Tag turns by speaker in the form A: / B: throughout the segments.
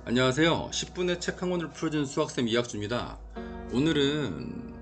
A: 안녕하세요. 10분의 책 한 권을 풀어주는 수학쌤 이학주입니다. 오늘은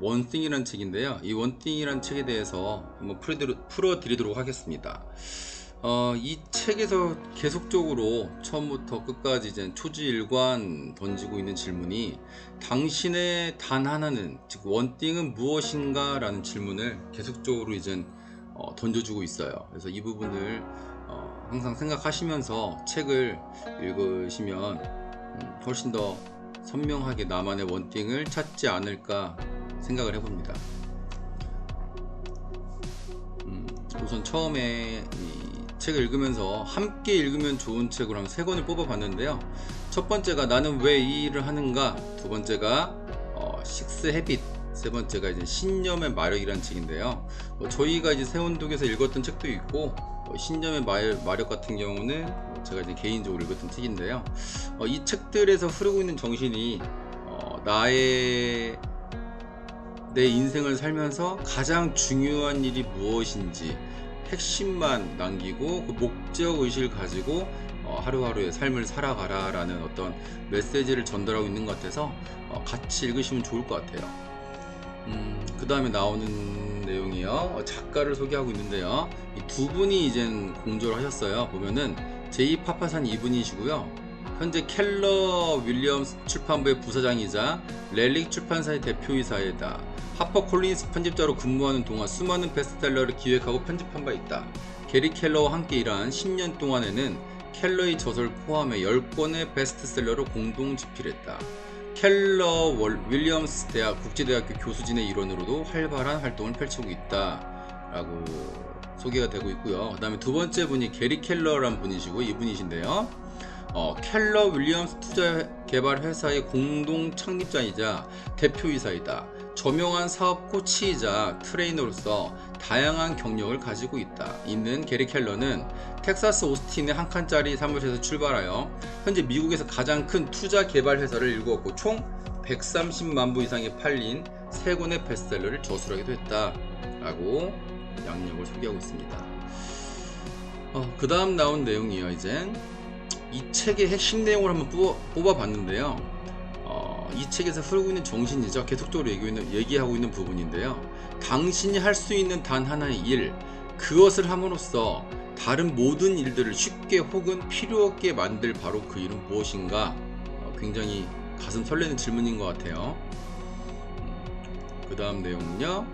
A: 원띵이라는 책인데요. 이 원띵이라는 책에 대해서 한번 풀어드리도록 하겠습니다. 이 책에서 계속적으로 처음부터 끝까지 이제 초지일관 던지고 있는 질문이 당신의 단 하나는, 즉 원띵은 무엇인가? 라는 질문을 계속적으로 이제 던져주고 있어요. 그래서 이 부분을 항상 생각하시면서 책을 읽으시면 훨씬 더 선명하게 나만의 원띵을 찾지 않을까 생각을 해봅니다. 우선 처음에 이 책을 읽으면서 함께 읽으면 좋은 책으로 한 3권을 뽑아봤는데요. 첫 번째가 나는 왜 이 일을 하는가, 두 번째가 식스 헤빗, 세 번째가 이제 신념의 마력이라는 책인데요. 저희가 이제 세운독에서 읽었던 책도 있고, 신념의 마력 같은 경우는 제가 이제 개인적으로 읽었던 책인데요. 이 책들에서 흐르고 있는 정신이 내 인생을 살면서 가장 중요한 일이 무엇인지 핵심만 남기고 그 목적의식을 가지고 하루하루의 삶을 살아가라 라는 어떤 메시지를 전달하고 있는 것 같아서 같이 읽으시면 좋을 것 같아요. 그 다음에 나오는 내용이요, 작가를 소개하고 있는데요. 이 두 분이 이젠 공조를 하셨어요. 보면은 제이 파파산 이분이시고요, 현재 켈러 윌리엄스 출판부의 부사장이자 렐릭 출판사의 대표이사이다. 하퍼 콜린스 편집자로 근무하는 동안 수많은 베스트셀러를 기획하고 편집한 바 있다. 게리 켈러와 함께 일한 10년 동안에는 켈러의 저서를 포함해 10권의 베스트셀러를 공동 집필했다. 켈러 윌리엄스 대학 국제대학교 교수진의 일원으로도 활발한 활동을 펼치고 있다 라고 소개가 되고 있고요. 그 다음에 두 번째 분이 게리 켈러란 분이시고, 이분이신데요, 켈러 윌리엄스 투자개발회사의 공동 창립자이자 대표이사이다. 저명한 사업 코치이자 트레이너로서 다양한 경력을 가지고 있는 게리 켈러는 텍사스 오스틴의 한 칸짜리 사무실에서 출발하여 현재 미국에서 가장 큰 투자 개발 회사를 일구었고 총 130만 부 이상이 팔린 3권의 베스트셀러를 저술하기도 했다 라고 양력을 소개하고 있습니다. 그 다음 나온 내용이요, 이젠 이 책의 핵심 내용을 한번 뽑아봤는데요. 이 책에서 흐르고 있는 정신이죠. 계속적으로 얘기하고 있는 부분인데요. 당신이 할 수 있는 단 하나의 일, 그것을 함으로써 다른 모든 일들을 쉽게 혹은 필요 없게 만들 바로 그 일은 무엇인가? 굉장히 가슴 설레는 질문인 것 같아요. 그 다음 내용은요,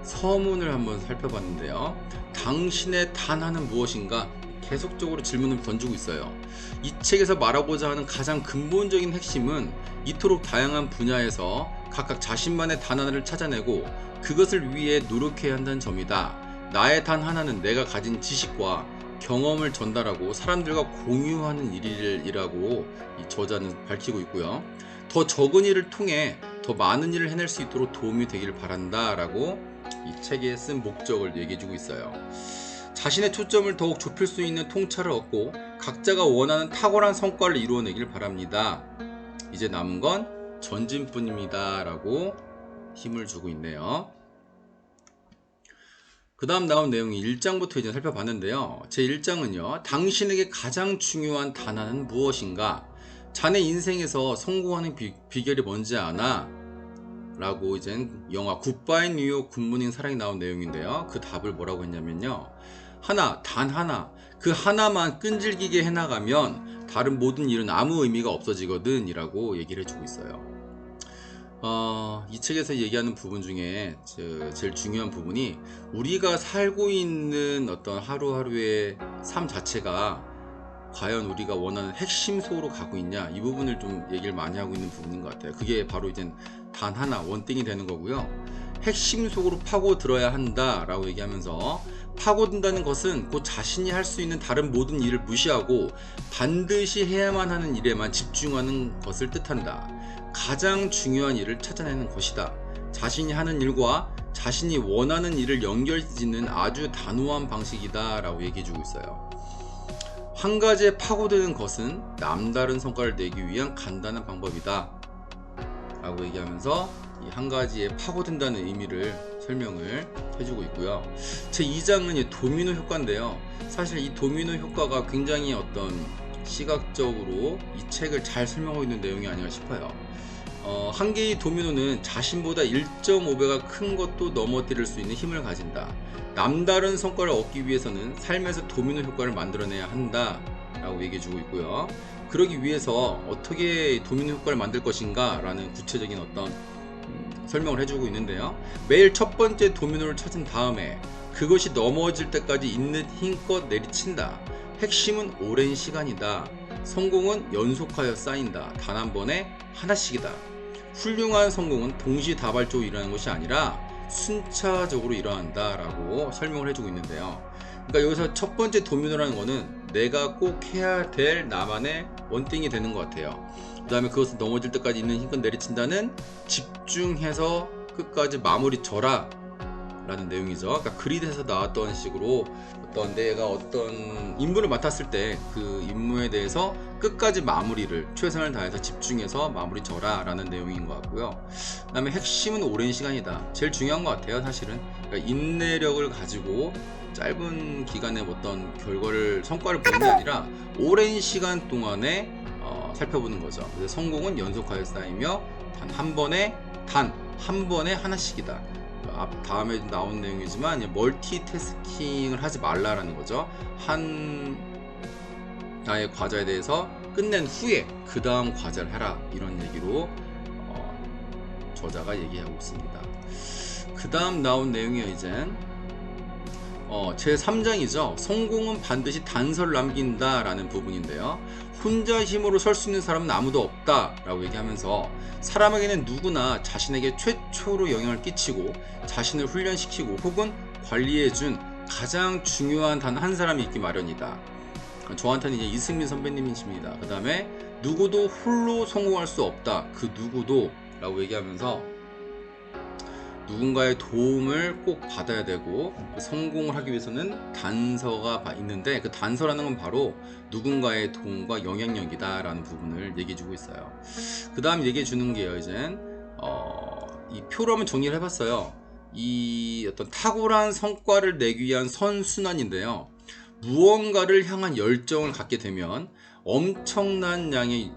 A: 서문을 한번 살펴봤는데요. 당신의 단 하나는 무엇인가? 계속적으로 질문을 던지고 있어요. 이 책에서 말하고자 하는 가장 근본적인 핵심은 이토록 다양한 분야에서 각각 자신만의 단 하나를 찾아내고 그것을 위해 노력해야 한다는 점이다. 나의 단 하나는 내가 가진 지식과 경험을 전달하고 사람들과 공유하는 일이라고 이 저자는 밝히고 있고요. 더 적은 일을 통해 더 많은 일을 해낼 수 있도록 도움이 되기를 바란다 라고 이 책에 쓴 목적을 얘기해주고 있어요. 자신의 초점을 더욱 좁힐 수 있는 통찰을 얻고 각자가 원하는 탁월한 성과를 이루어내길 바랍니다. 이제 남은 건 전진뿐입니다 라고 힘을 주고 있네요. 그 다음 나온 내용이 1장부터 이제 살펴봤는데요. 제 1장은요, 당신에게 가장 중요한 단어는 무엇인가? 자네 인생에서 성공하는 비결이 뭔지 아나? 라고 이젠 영화 굿바이 뉴욕 굿모닝 사랑이 나온 내용인데요. 그 답을 뭐라고 했냐면요, 단 하나, 그 하나만 끈질기게 해나가면 다른 모든 일은 아무 의미가 없어지거든 이라고 얘기를 해주고 있어요. 이 책에서 얘기하는 부분 중에 제일 중요한 부분이 우리가 살고 있는 어떤 하루하루의 삶 자체가 과연 우리가 원하는 핵심 속으로 가고 있냐, 이 부분을 좀 얘기를 많이 하고 있는 부분인 것 같아요. 그게 바로 이제 단 하나, 원띵이 되는 거고요. 핵심 속으로 파고들어야 한다 라고 얘기하면서, 파고든다는 것은 곧 자신이 할 수 있는 다른 모든 일을 무시하고 반드시 해야만 하는 일에만 집중하는 것을 뜻한다. 가장 중요한 일을 찾아내는 것이다. 자신이 하는 일과 자신이 원하는 일을 연결짓는 아주 단호한 방식이다 라고 얘기해주고 있어요. 한 가지에 파고드는 것은 남다른 성과를 내기 위한 간단한 방법이다 라고 얘기하면서 이 한 가지에 파고든다는 의미를 설명을 해주고 있고요. 제 2장은 도미노 효과인데요. 사실 이 도미노 효과가 굉장히 어떤 시각적으로 이 책을 잘 설명하고 있는 내용이 아닌가 싶어요. 한 개의 도미노는 자신보다 1.5배가 큰 것도 넘어뜨릴 수 있는 힘을 가진다. 남다른 성과를 얻기 위해서는 삶에서 도미노 효과를 만들어내야 한다 라고 얘기해주고 있고요. 그러기 위해서 어떻게 도미노 효과를 만들 것인가 라는 구체적인 어떤 설명을 해주고 있는데요. 매일 첫 번째 도미노를 찾은 다음에 그것이 넘어질 때까지 있는 힘껏 내리친다. 핵심은 오랜 시간이다. 성공은 연속하여 쌓인다. 단 한 번에 하나씩이다. 훌륭한 성공은 동시다발적으로 일어나는 것이 아니라 순차적으로 일어난다 라고 설명을 해주고 있는데요. 그러니까 여기서 첫 번째 도미노라는 거는 내가 꼭 해야 될 나만의 원띵이 되는 것 같아요. 그 다음에 그것을 넘어질 때까지 있는 힘껏 내리친다는 집중해서 끝까지 마무리 져라 라는 내용이죠. 그러니까 그리드에서 나왔던 식으로 내가 어떤 임무를 맡았을 때 그 임무에 대해서 끝까지 마무리를 최선을 다해서 집중해서 마무리 져라 라는 내용인 것 같고요. 그 다음에 핵심은 오랜 시간이다. 제일 중요한 것 같아요. 사실은 그러니까 인내력을 가지고 짧은 기간에 어떤 성과를 보는 게 아니라 오랜 시간 동안에 살펴보는 거죠. 그래서 성공은 연속하여 쌓이며 단 한 번에 하나씩이다. 다음에 나온 내용이지만 멀티태스킹을 하지 말라라는 거죠. 나의 과제에 대해서 끝낸 후에 그 다음 과제를 해라, 이런 얘기로 저자가 얘기하고 있습니다. 그 다음 나온 내용이 이젠 제 3장이죠. 성공은 반드시 단서를 남긴다 라는 부분인데요. 혼자 힘으로 설 수 있는 사람은 아무도 없다 라고 얘기하면서 사람에게는 누구나 자신에게 최초로 영향을 끼치고 자신을 훈련시키고 혹은 관리해준 가장 중요한 단 한 사람이 있기 마련이다. 저한테는 이제 이승민 선배님이십니다. 그 다음에 누구도 홀로 성공할 수 없다. 그 누구도 라고 얘기하면서 누군가의 도움을 꼭 받아야 되고 성공을 하기 위해서는 단서가 있는데 그 단서라는 건 바로 누군가의 도움과 영향력이다 라는 부분을 얘기해 주고 있어요. 그 다음 얘기해 주는 게요, 이젠 이 표로 한번 정리를 해봤어요. 이 어떤 탁월한 성과를 내기 위한 선순환인데요. 무언가를 향한 열정을 갖게 되면 엄청난 양의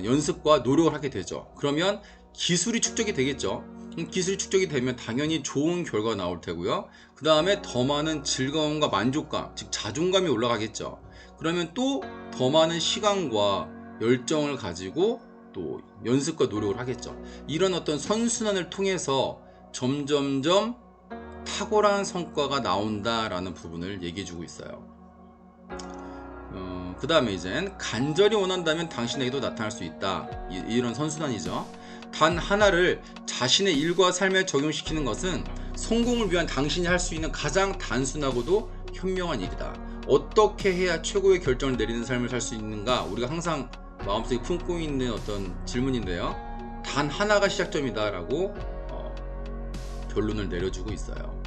A: 연습과 노력을 하게 되죠. 그러면 기술이 축적이 되겠죠. 기술이 축적이 되면 당연히 좋은 결과가 나올 테고요. 그 다음에 더 많은 즐거움과 만족감, 즉 자존감이 올라가겠죠. 그러면 또 더 많은 시간과 열정을 가지고 또 연습과 노력을 하겠죠. 이런 어떤 선순환을 통해서 점점점 탁월한 성과가 나온다라는 부분을 얘기해주고 있어요. 그 다음에 이젠 간절히 원한다면 당신에게도 나타날 수 있다. 이런 선순환이죠. 단 하나를 자신의 일과 삶에 적용시키는 것은 성공을 위한 당신이 할 수 있는 가장 단순하고도 현명한 일이다. 어떻게 해야 최고의 결정을 내리는 삶을 살 수 있는가? 우리가 항상 마음속에 품고 있는 어떤 질문인데요. 단 하나가 시작점이다 라고 결론을 내려주고 있어요.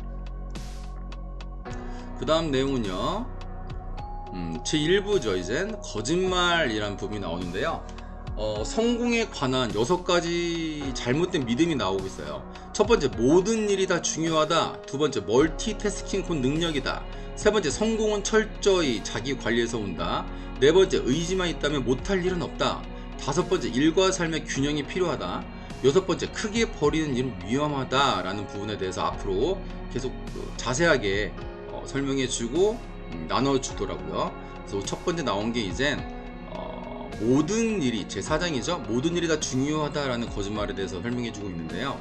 A: 그 다음 내용은요, 제1부죠. 이젠 거짓말이라는 부분이 나오는데요. 성공에 관한 6가지 잘못된 믿음이 나오고 있어요. 첫 번째, 모든 일이 다 중요하다. 두 번째, 멀티태스킹 곧 능력이다. 세 번째, 성공은 철저히 자기 관리에서 온다. 네 번째, 의지만 있다면 못할 일은 없다. 다섯 번째, 일과 삶의 균형이 필요하다. 여섯 번째, 크게 버리는 일은 위험하다 라는 부분에 대해서 앞으로 계속 자세하게 설명해주고 나눠주더라고요. 그래서 첫 번째 나온 게 이젠 모든 일이, 제 4장이죠. 모든 일이 다 중요하다라는 거짓말에 대해서 설명해주고 있는데요.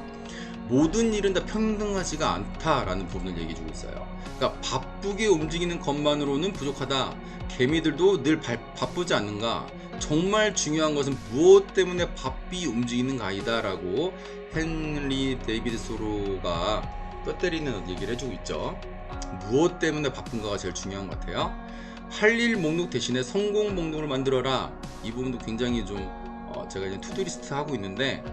A: 모든 일은 다 평등하지가 않다라는 부분을 얘기해주고 있어요. 그러니까 바쁘게 움직이는 것만으로는 부족하다. 개미들도 늘 바쁘지 않는가. 정말 중요한 것은 무엇 때문에 바삐 움직이는가이다 라고 헨리 데이비드 소로가 뼈 때리는 얘기를 해주고 있죠. 무엇 때문에 바쁜가가 제일 중요한 것 같아요. 할 일 목록 대신에 성공 목록을 만들어라. 이 부분도 굉장히 좀 제가 이제 투두리스트 하고 있는데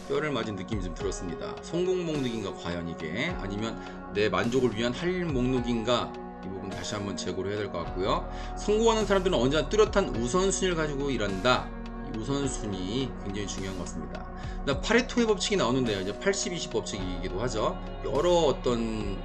A: 뼈를 맞은 느낌이 좀 들었습니다. 성공 목록인가 과연 이게, 아니면 내 만족을 위한 할 일 목록인가, 이 부분 다시 한번 재고를 해야 될 것 같고요. 성공하는 사람들은 언제나 뚜렷한 우선순위를 가지고 일한다. 이 우선순위 굉장히 중요한 것 같습니다. 파레토의 법칙이 나오는데요. 이제 80-20 법칙이기도 하죠. 여러 어떤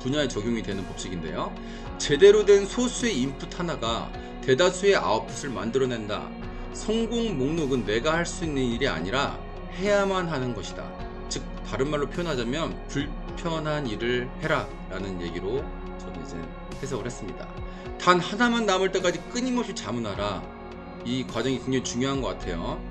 A: 분야에 적용이 되는 법칙인데요. 제대로 된 소수의 인풋 하나가 대다수의 아웃풋을 만들어낸다. 성공 목록은 내가 할 수 있는 일이 아니라 해야만 하는 것이다. 즉 다른 말로 표현하자면 불편한 일을 해라 라는 얘기로 저는 이제 해석을 했습니다. 단 하나만 남을 때까지 끊임없이 자문하라. 이 과정이 굉장히 중요한 것 같아요.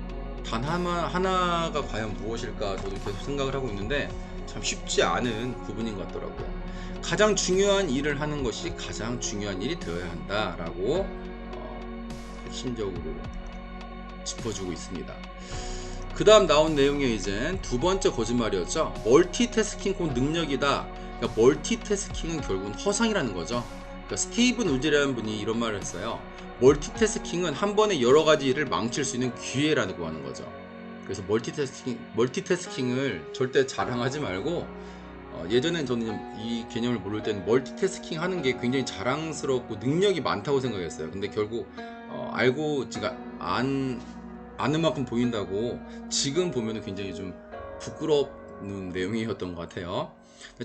A: 단 하나가 과연 무엇일까 저도 계속 생각을 하고 있는데 참 쉽지 않은 부분인 것 같더라고요. 가장 중요한 일을 하는 것이 가장 중요한 일이 되어야 한다라고 핵심적으로 짚어주고 있습니다. 그 다음 나온 내용이 이제 두 번째 거짓말이었죠. 멀티태스킹 곧 능력이다. 그러니까 멀티태스킹은 결국은 허상이라는 거죠. 그러니까 스티븐 우즈라는 분이 이런 말을 했어요. 멀티태스킹은 한 번에 여러 가지 일을 망칠 수 있는 기회라고 하는 거죠. 그래서 멀티태스킹을 절대 자랑하지 말고 예전엔 저는 이 개념을 모를 때는 멀티태스킹 하는 게 굉장히 자랑스럽고 능력이 많다고 생각했어요. 근데 결국 알고 제가 아는 만큼 보인다고 지금 보면 굉장히 좀 부끄러운 내용이었던 것 같아요.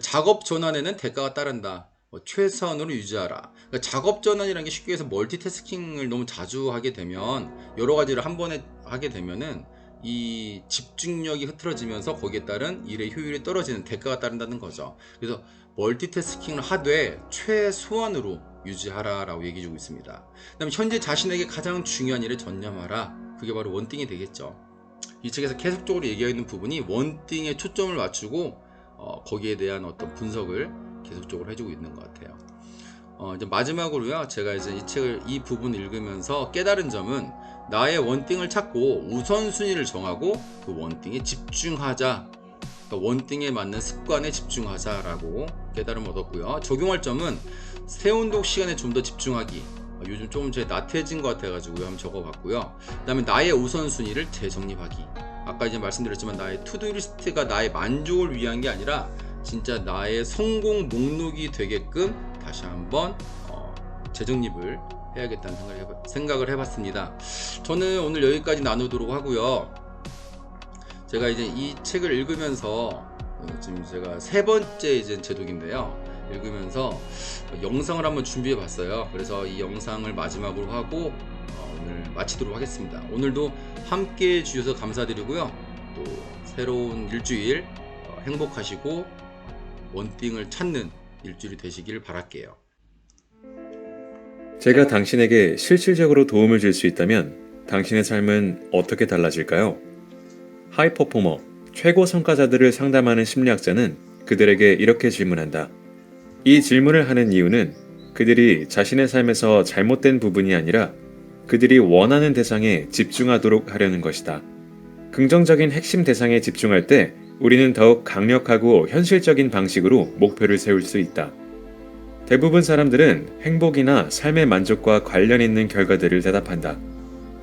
A: 작업 전환에는 대가가 따른다. 최선으로 유지하라. 그러니까 작업 전환이라는 게 쉽게 해서 멀티태스킹을 너무 자주 하게 되면 여러 가지를 한 번에 하게 되면은 이 집중력이 흐트러지면서 거기에 따른 일의 효율이 떨어지는 대가가 따른다는 거죠. 그래서 멀티태스킹을 하되 최소한으로 유지하라 라고 얘기해 주고 있습니다. 그 다음에 현재 자신에게 가장 중요한 일에 전념하라. 그게 바로 원띵이 되겠죠. 이 책에서 계속적으로 얘기하고 있는 부분이 원띵에 초점을 맞추고 거기에 대한 어떤 분석을 계속적으로 해주고 있는 것 같아요. 이제 마지막으로요, 제가 이제 이 부분을 읽으면서 깨달은 점은 나의 원띵을 찾고 우선순위를 정하고 그 원띵에 집중하자. 그러니까 원띵에 맞는 습관에 집중하자라고 깨달음을 얻었고요. 적용할 점은 새운동 시간에 좀 더 집중하기. 요즘 조금 제 나태해진 것 같아가지고 한번 적어봤고요. 그 다음에 나의 우선순위를 재정립하기. 아까 이제 말씀드렸지만 나의 투두리스트가 나의 만족을 위한 게 아니라 진짜 나의 성공 목록이 되게끔 다시 한번 재정립을 해야겠다는 생각을 해봤습니다. 저는 오늘 여기까지 나누도록 하고요. 제가 이제 이 책을 읽으면서 지금 제가 세 번째 이제 제독인데요. 읽으면서 영상을 한번 준비해 봤어요. 그래서 이 영상을 마지막으로 하고 오늘 마치도록 하겠습니다. 오늘도 함께 해주셔서 감사드리고요. 또 새로운 일주일 행복하시고 원띵을 찾는 일주일이 되시길 바랄게요.
B: 제가 당신에게 실질적으로 도움을 줄 수 있다면 당신의 삶은 어떻게 달라질까요? 하이퍼포머, 최고 성과자들을 상담하는 심리학자는 그들에게 이렇게 질문한다. 이 질문을 하는 이유는 그들이 자신의 삶에서 잘못된 부분이 아니라 그들이 원하는 대상에 집중하도록 하려는 것이다. 긍정적인 핵심 대상에 집중할 때 우리는 더욱 강력하고 현실적인 방식으로 목표를 세울 수 있다. 대부분 사람들은 행복이나 삶의 만족과 관련 있는 결과들을 대답한다.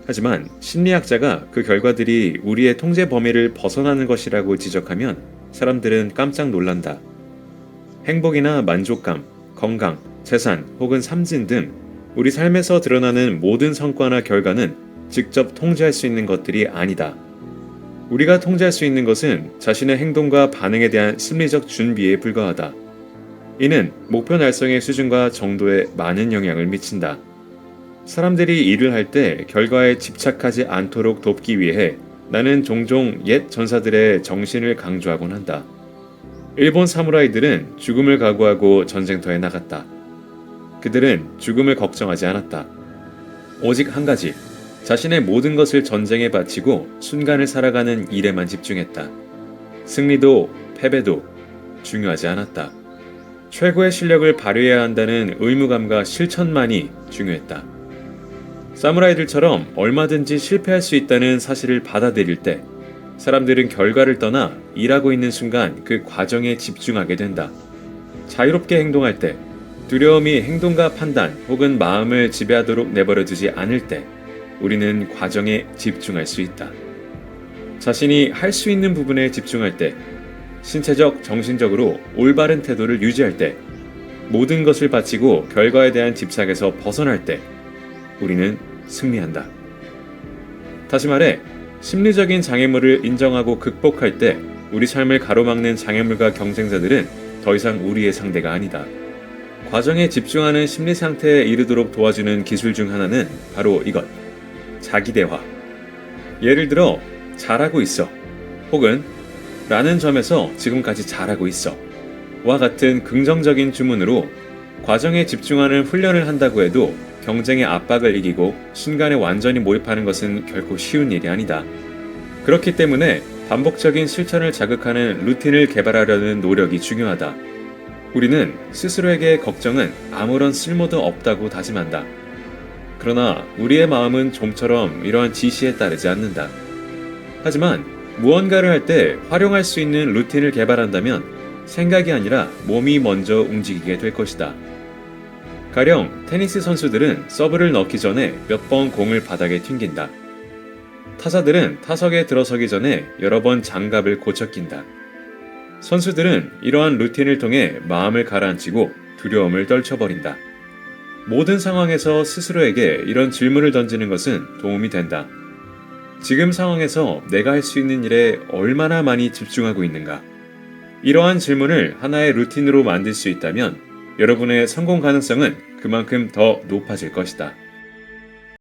B: 하지만 심리학자가 그 결과들이 우리의 통제 범위를 벗어나는 것이라고 지적하면 사람들은 깜짝 놀란다. 행복이나 만족감, 건강, 재산 혹은 삼진 등 우리 삶에서 드러나는 모든 성과나 결과는 직접 통제할 수 있는 것들이 아니다. 우리가 통제할 수 있는 것은 자신의 행동과 반응에 대한 심리적 준비에 불과하다. 이는 목표 달성의 수준과 정도에 많은 영향을 미친다. 사람들이 일을 할 때 결과에 집착하지 않도록 돕기 위해 나는 종종 옛 전사들의 정신을 강조하곤 한다. 일본 사무라이들은 죽음을 각오하고 전쟁터에 나갔다. 그들은 죽음을 걱정하지 않았다. 오직 한 가지, 자신의 모든 것을 전쟁에 바치고 순간을 살아가는 일에만 집중했다. 승리도 패배도 중요하지 않았다. 최고의 실력을 발휘해야 한다는 의무감과 실천만이 중요했다. 사무라이들처럼 얼마든지 실패할 수 있다는 사실을 받아들일 때 사람들은 결과를 떠나 일하고 있는 순간 그 과정에 집중하게 된다. 자유롭게 행동할 때, 두려움이 행동과 판단 혹은 마음을 지배하도록 내버려두지 않을 때 우리는 과정에 집중할 수 있다. 자신이 할 수 있는 부분에 집중할 때, 신체적, 정신적으로 올바른 태도를 유지할 때, 모든 것을 바치고 결과에 대한 집착에서 벗어날 때 우리는 승리한다. 다시 말해, 심리적인 장애물을 인정하고 극복할 때 우리 삶을 가로막는 장애물과 경쟁자들은 더 이상 우리의 상대가 아니다. 과정에 집중하는 심리 상태에 이르도록 도와주는 기술 중 하나는 바로 이것, 자기 대화. 예를 들어, 잘하고 있어. 혹은 라는 점에서 지금까지 잘하고 있어. 와 같은 긍정적인 주문으로 과정에 집중하는 훈련을 한다고 해도 경쟁의 압박을 이기고 순간에 완전히 몰입하는 것은 결코 쉬운 일이 아니다. 그렇기 때문에 반복적인 실천을 자극하는 루틴을 개발하려는 노력이 중요하다. 우리는 스스로에게 걱정은 아무런 쓸모도 없다고 다짐한다. 그러나 우리의 마음은 좀처럼 이러한 지시에 따르지 않는다. 하지만 무언가를 할 때 활용할 수 있는 루틴을 개발한다면 생각이 아니라 몸이 먼저 움직이게 될 것이다. 가령 테니스 선수들은 서브를 넣기 전에 몇 번 공을 바닥에 튕긴다. 타자들은 타석에 들어서기 전에 여러 번 장갑을 고쳐 낀다. 선수들은 이러한 루틴을 통해 마음을 가라앉히고 두려움을 떨쳐버린다. 모든 상황에서 스스로에게 이런 질문을 던지는 것은 도움이 된다. 지금 상황에서 내가 할 수 있는 일에 얼마나 많이 집중하고 있는가? 이러한 질문을 하나의 루틴으로 만들 수 있다면 여러분의 성공 가능성은 그만큼 더 높아질 것이다.